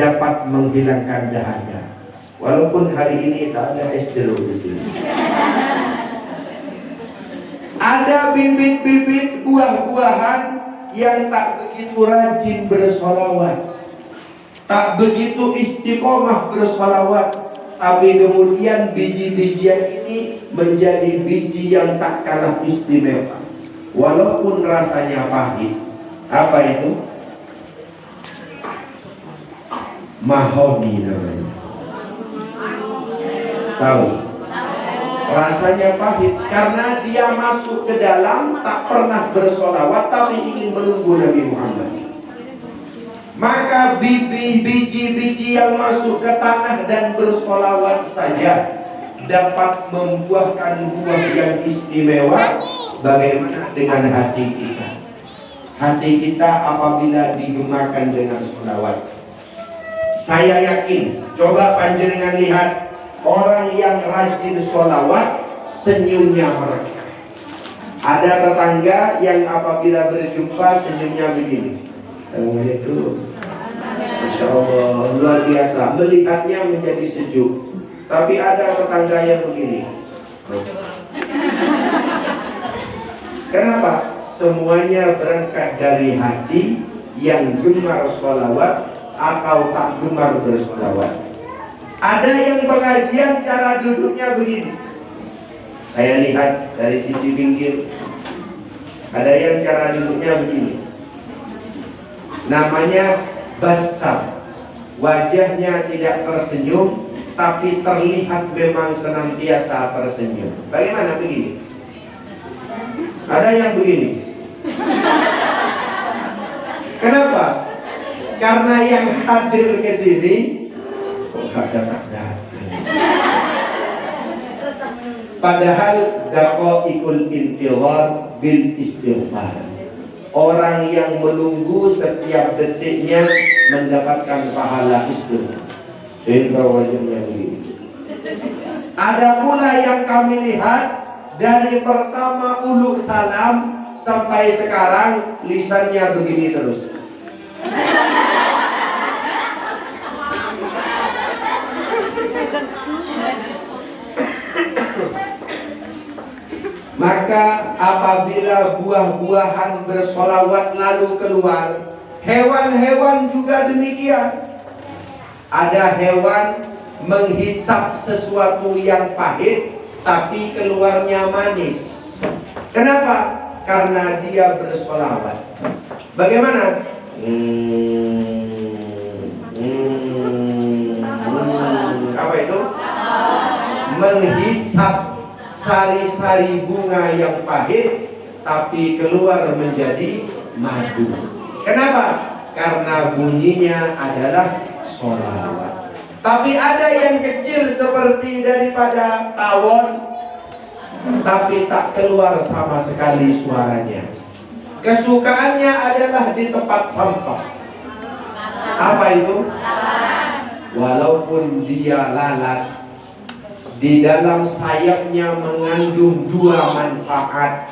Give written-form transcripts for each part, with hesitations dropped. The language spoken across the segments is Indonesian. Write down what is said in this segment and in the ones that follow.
dapat menghilangkan dahaga. Walaupun hari ini tak ada es jeruk di sini. Ada bibit-bibit buah-buahan yang tak begitu rajin bersolawat, tak begitu istiqomah bersolawat, tapi kemudian biji-bijian ini menjadi biji yang tak kalah istimewa, walaupun rasanya pahit. Apa itu? Mahoni namanya. Tahu? Rasanya pahit karena dia masuk ke dalam tak pernah bersolawat, tapi ingin menunggu Nabi Muhammad. Maka biji-biji yang masuk ke tanah dan bersolawat saja dapat membuahkan buah yang istimewa. Bagaimana dengan hati kita? Hati kita apabila digemakan dengan solawat, saya yakin, coba panjenengan lihat orang yang rajin sholawat, senyumnya mereka. Ada tetangga yang apabila berjumpa senyumnya begini. Assalamualaikum. Masya Allah, luar biasa. Melihatnya menjadi sejuk. Tapi ada tetangga yang begini. Kenapa? Semuanya berangkat dari hati yang gemar sholawat atau tak gemar bersolawat. Ada yang pengajian cara duduknya begini. Saya lihat dari sisi pinggir. Ada yang cara duduknya begini. Namanya basam. Wajahnya tidak tersenyum, tapi terlihat memang senantiasa tersenyum. Bagaimana begini? Ada yang begini. Kenapa? Karena yang hadir ke sini padahal daqaiqul intizar bil istighfar. Orang yang menunggu setiap detiknya mendapatkan pahala istighfar. Sehingga wajahnya begini. Ada pula yang kami lihat dari pertama uluk salam sampai sekarang lisannya begini terus. Maka apabila buah-buahan bersolawat lalu keluar, hewan-hewan juga demikian. Ada hewan menghisap sesuatu yang pahit, tapi keluarnya manis. Kenapa? Karena dia bersolawat. Bagaimana? Apa itu? Menghisap sari-sari bunga yang pahit, tapi keluar menjadi madu. Kenapa? Karena bunyinya adalah sholawat. Tapi ada yang kecil seperti daripada tawon, tapi tak keluar sama sekali suaranya. Kesukaannya adalah di tempat sampah. Apa itu? Walaupun dia lalat, di dalam sayapnya mengandung dua manfaat.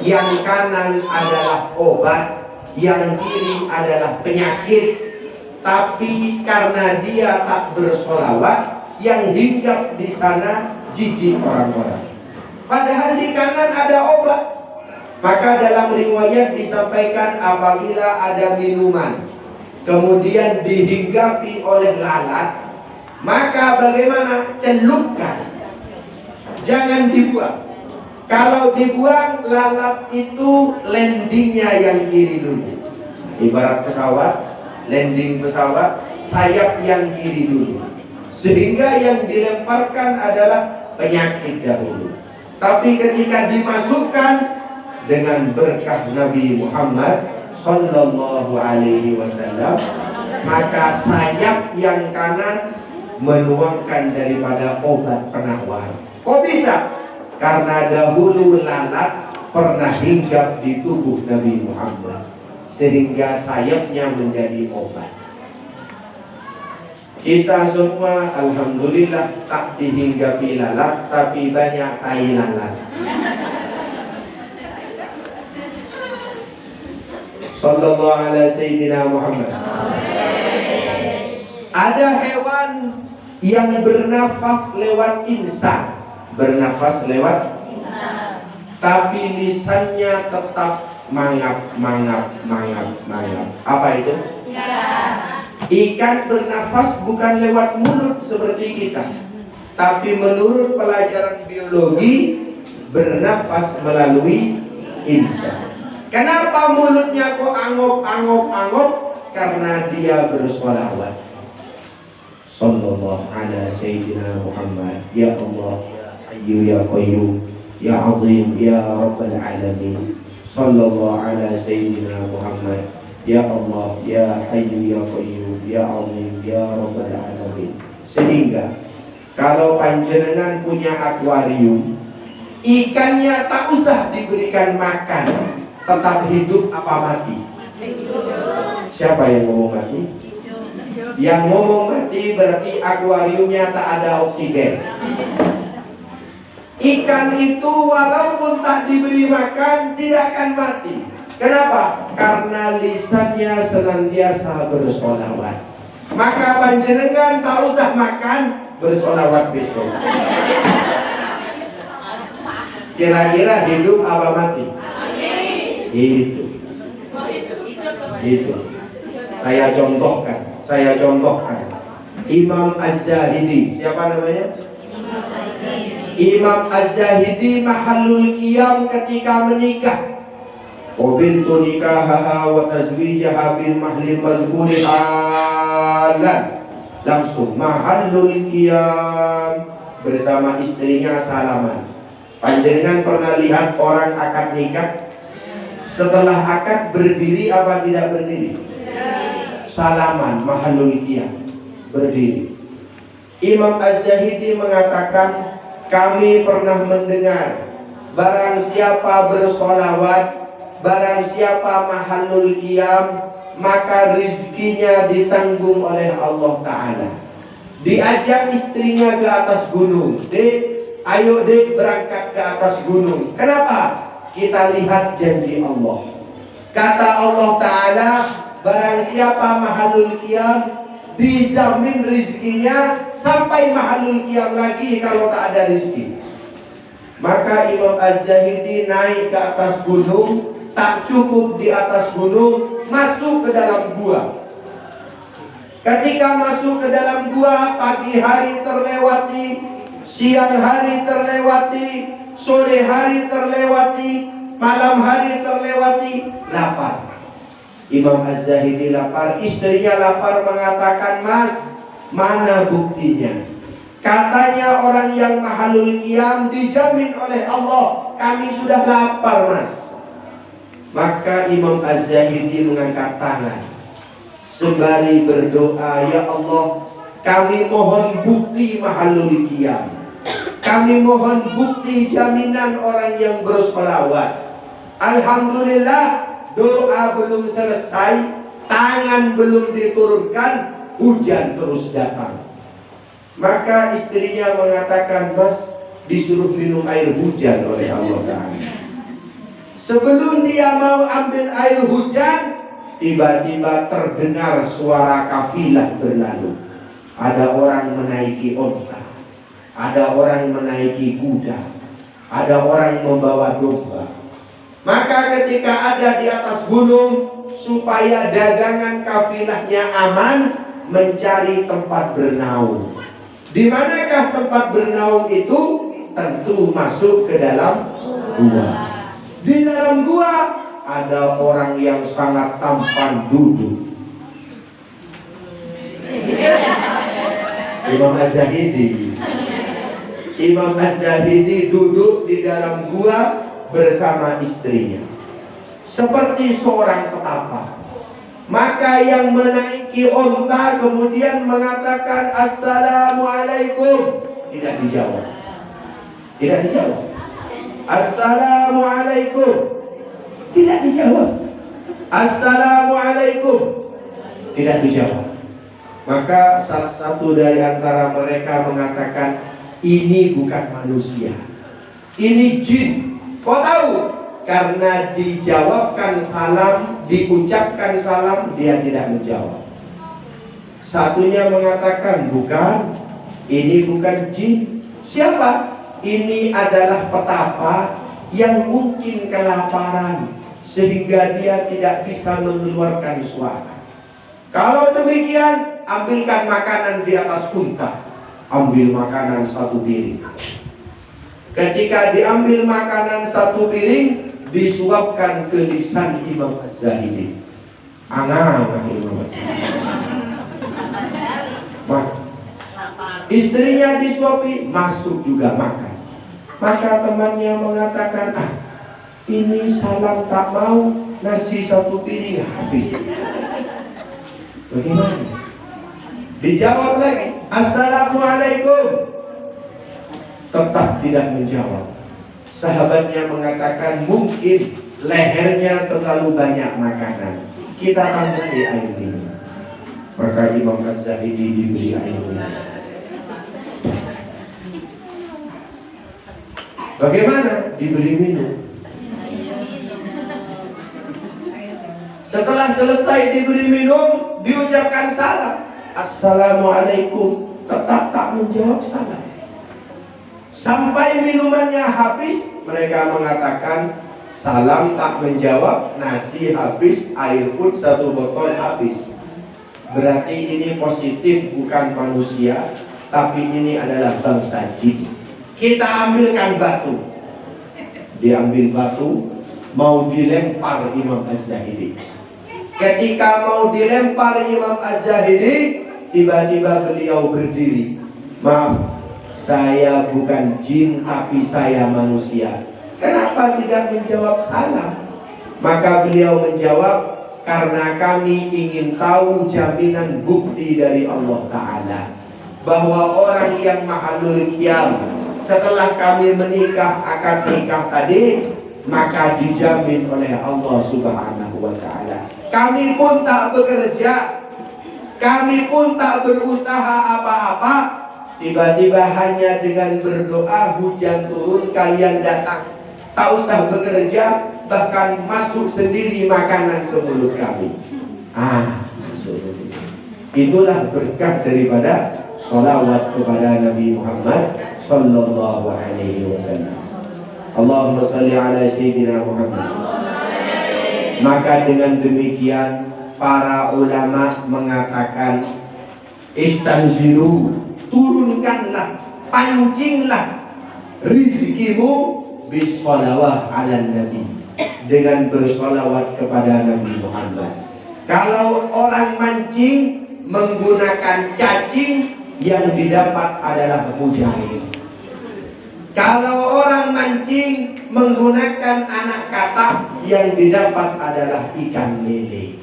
Yang kanan adalah obat, yang kiri adalah penyakit. Tapi karena dia tak bersolawat, yang hinggap di sana jijik orang-orang. Padahal di kanan ada obat. Maka dalam riwayat disampaikan apabila ada minuman kemudian dihinggapi oleh lalat, maka bagaimana? Celupkan. Jangan dibuang. Kalau dibuang, lalat itu landingnya yang kiri dulu. Ibarat pesawat, landing pesawat, sayap yang kiri dulu. Sehingga yang dilemparkan adalah penyakit dahulu. Tapi ketika dimasukkan dengan berkah Nabi Muhammad Sallallahu Alaihi Wasallam, maka sayap yang kanan menuangkan daripada obat penawar. Kok bisa? Karena dahulu lalat pernah hinggap di tubuh Nabi Muhammad, sehingga sayapnya menjadi obat. Kita semua alhamdulillah tak dihinggapi lalat, tapi banyak tai lalat. Sallallahu ala Sayyidina Muhammad. Ada hewan yang bernafas lewat insan, bernafas lewat insan, tapi lisannya tetap mangap. Apa itu? Ikan bernafas bukan lewat mulut seperti kita, tapi menurut pelajaran biologi bernafas melalui insan. Kenapa mulutnya kok angop? Karena dia bersolawat. Sallallahu ala Sayyidina Muhammad. Ya Allah, Ya Hayyu Ya Qayyum, Ya Azim, Ya Rabbal Alamin. Sallallahu ala Sayyidina Muhammad. Ya Allah, Ya Hayyu Ya Qayyum, Ya Azim, Ya Rabbal Alamin. Sehingga kalau panjenengan punya akuarium, ikannya tak usah diberikan makan, tetap hidup apa mati? Siapa yang ngomong mati? Yang ngomong mati berarti akuariumnya tak ada oksigen. Ikan itu walaupun tak diberi makan tidak akan mati. Kenapa? Karena lisannya senantiasa bersolawat. Maka panjenengan tak usah makan, bersolawat besok. Kira-kira hidup apa mati? Hidup. Saya contohkan. Imam Az-Zahidi. Siapa namanya? Imam Az-Zahidi mahallul qiyam ketika menikah. Wabiltu nikahaha wa tazwijaha bil mahli mazkuri halan. Langsung mahallul qiyam bersama istrinya salaman. Panjenengan pernah lihat orang akad nikah? Setelah akad berdiri apa tidak berdiri? Salaman, mahallul qiyam, berdiri. Imam Az-Zahidi mengatakan, kami pernah mendengar barang siapa bersolawat, barang siapa mahallul qiyam, maka rizkinya ditanggung oleh Allah Ta'ala. Diajak istrinya ke atas gunung. Dek, ayo dek berangkat ke atas gunung. Kenapa? Kita lihat janji Allah. Kata Allah Ta'ala, barang siapa mahallul qiyam, dijamin rizkinya sampai mahallul qiyam lagi kalau tak ada rizki. Maka Imam Az-Zahidi naik ke atas gunung, tak cukup di atas gunung, masuk ke dalam gua. Ketika masuk ke dalam gua, pagi hari terlewati, siang hari terlewati, sore hari terlewati, malam hari terlewati, lapar. Imam Az-Zahidi lapar, istrinya lapar, mengatakan, Mas, mana buktinya? Katanya orang yang mahallul qiyam dijamin oleh Allah, kami sudah lapar, Mas. Maka Imam Az-Zahidi mengangkat tangan sembari berdoa, Ya Allah, kami mohon bukti mahallul qiyam. Kami mohon bukti jaminan orang yang bersolawat. Alhamdulillah, doa belum selesai, tangan belum diturunkan, hujan terus datang. Maka istrinya mengatakan, Mas, disuruh minum air hujan oleh Allah Ta'ala. Sebelum dia mau ambil air hujan, tiba-tiba terdengar suara kafilah berlalu. Ada orang menaiki onta, ada orang menaiki kuda, ada orang membawa domba. Maka ketika ada di atas gunung, supaya dagangan kafilahnya aman, mencari tempat bernaung. Di manakah tempat bernaung itu? Tentu masuk ke dalam gua. Di dalam gua ada orang yang sangat tampan duduk. Imam Az-Zahidi. Imam Az-Zahidi duduk di dalam gua bersama istrinya seperti seorang petapa. Maka yang menaiki onta kemudian mengatakan Assalamualaikum, tidak dijawab. Assalamualaikum, tidak dijawab. Assalamualaikum, tidak dijawab. Maka salah satu dari antara mereka mengatakan, ini bukan manusia, ini jin. Kau tahu? Karena dijawabkan salam, diucapkan salam, dia tidak menjawab. Satunya mengatakan bukan, ini bukan jin. Siapa? Ini adalah petapa yang mungkin kelaparan sehingga dia tidak bisa mengeluarkan suara. Kalau demikian, ambilkan makanan di atas unta. Ambil makanan satu piring. Ketika diambil makanan satu piring, disuapkan ke lisan Imam Az-Zahidi. Imam Az-Zahidi. Istrinya disuapi, masuk juga makan. Maka temannya mengatakan, ini salam tak mau, nasi satu piring habis. Bagaimana? Dijawab lagi, Assalamualaikum. Tetap tidak menjawab. Sahabatnya mengatakan, mungkin lehernya terlalu banyak makanan, kita tambahi air minum. Maka Imam Az-Zahidi diberi air minum. Bagaimana? Diberi minum. Setelah selesai diberi minum, diucapkan salam, Assalamualaikum. Tetap tak menjawab salam. Sampai minumannya habis, mereka mengatakan, salam tak menjawab, nasi habis, air pun satu botol habis. Berarti ini positif, bukan manusia, tapi ini adalah bangsa jin. Kita ambilkan batu. Diambil batu, mau dilempar Imam Az-Zahidi. Ketika mau dilempar Imam Az-Zahidi, tiba-tiba beliau berdiri. Maaf, saya bukan jin, tapi saya manusia. Kenapa tidak menjawab salam? Maka beliau menjawab, karena kami ingin tahu jaminan bukti dari Allah Ta'ala bahwa orang yang mahalul qiyam setelah kami menikah akad nikah tadi, maka dijamin oleh Allah Subhanahu wa Ta'ala. Kami pun tak bekerja, kami pun tak berusaha apa-apa, tiba-tiba hanya dengan berdoa hujan turun, kalian datang. Tak usah bekerja, bahkan masuk sendiri makanan ke mulut kami. Itulah berkah daripada sholawat kepada Nabi Muhammad sallallahu alaihi wasallam. Allahumma salli ala sayyidina Muhammad. Maka dengan demikian para ulama mengatakan, istanzilu, turunkanlah, pancinglah rizkimu bisholawah ala Nabi, dengan bersolawat kepada Nabi Muhammad. Kalau orang mancing menggunakan cacing, yang didapat adalah mujair. Kalau orang mancing menggunakan anak katak, yang didapat adalah ikan lele.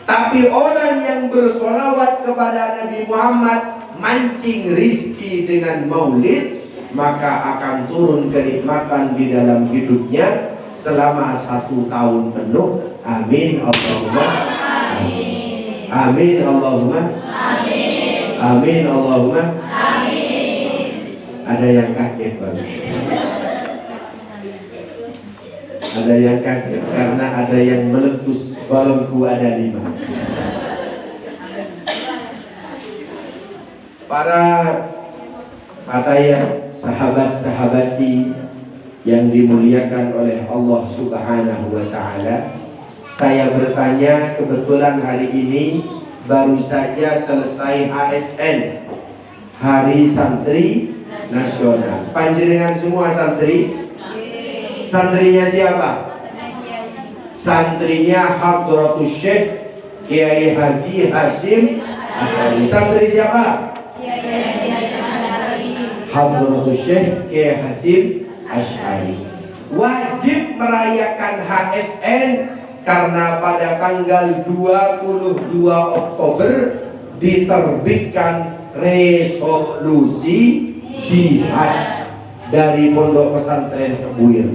Tapi orang yang bersolawat kepada Nabi Muhammad, mancing rizki dengan maulid, maka akan turun kenikmatan di dalam hidupnya selama 1 tahun penuh. Amin Allahumma amin. Amin Allahumma amin. Amin Allahumma amin. Ada yang kaget banget. Ada yang kaget karena ada yang meletus, balonku ada 5. Para fatayat, sahabat-sahabati yang dimuliakan oleh Allah Subhanahu wa Ta'ala, saya bertanya, kebetulan hari ini baru saja selesai ASN, Hari Santri Nasional. Panjenengan semua santri? Santrinya siapa? Santrinya Hadratus Syekh Kiai Haji Hasyim Asy'ari. Santri siapa? Hadratus Syekh Kiai Hasyim Asy'ari. Wajib merayakan HSN karena pada tanggal 22 Oktober diterbitkan resolusi jihad dari Pondok Pesantren Kebuir.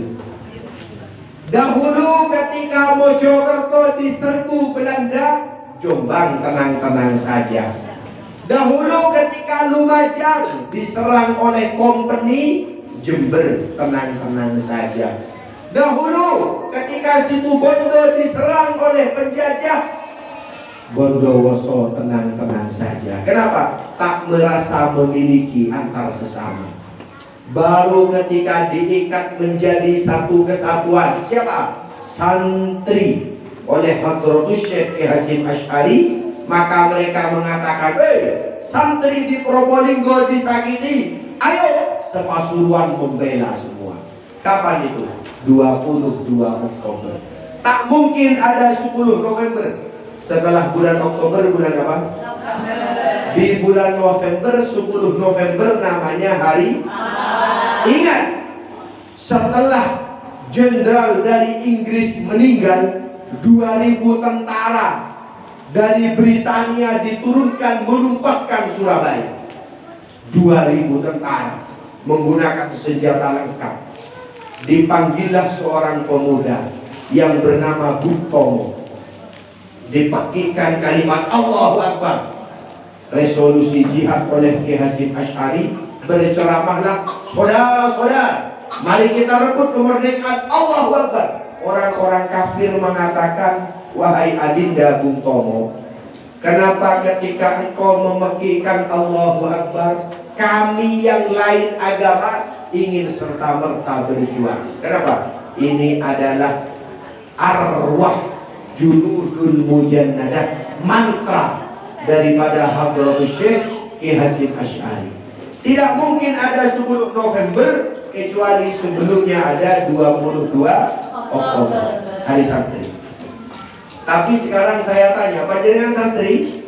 Dahulu ketika Mojokerto diserbu Belanda, Jombang tenang-tenang saja. Dahulu ketika Lumajang diserang oleh kompeni, Jember tenang-tenang saja. Dahulu ketika Situbondo diserang oleh penjajah, Bondowoso tenang-tenang saja. Kenapa? Tak merasa memiliki antar sesama. Baru ketika diikat menjadi satu kesatuan, siapa? Santri oleh Hadratus Syekh Ki Hasyim Asy'ari, maka mereka mengatakan, santri di Probolinggo disakiti, ayo sepasuruan membela semua. Kapan itu? 22 Oktober. Tak mungkin ada 10 November. Setelah bulan Oktober, bulan apa? Di bulan November, 10 November namanya hari. Ingat, setelah jenderal dari Inggris meninggal, 2000 tentara dari Britania diturunkan menumpaskan Surabaya. 2000 tentara menggunakan senjata lengkap. Dipanggillah seorang pemuda yang bernama Bung Tomo. Dipakikan kalimat Allahu Akbar. Resolusi jihad oleh Ki Hasyim Asy'ari. Berceramahlah, saudara-saudara, mari kita rebut kemerdekaan. Allahu Akbar. Orang-orang kafir mengatakan, wahai adinda Bung Tomo, kenapa ketika engkau memekikkan Allahu Akbar, kami yang lain agama ingin serta-merta berjuang? Kenapa? Ini adalah arwah junudul mujannadah, mantra daripada Hadratus Syekh Ki Hasyim Asy'ari. Tidak mungkin ada 10 November kecuali sebelumnya ada 22 Oktober, hari santri. Tapi sekarang saya tanya, panjenengan santri?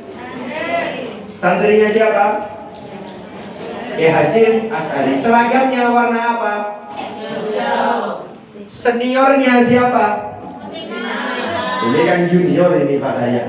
Santrinya siapa? Ki Hasyim Asy'ari. Seragamnya warna apa? Seniornya siapa? Ini kan junior ini Pak Daya.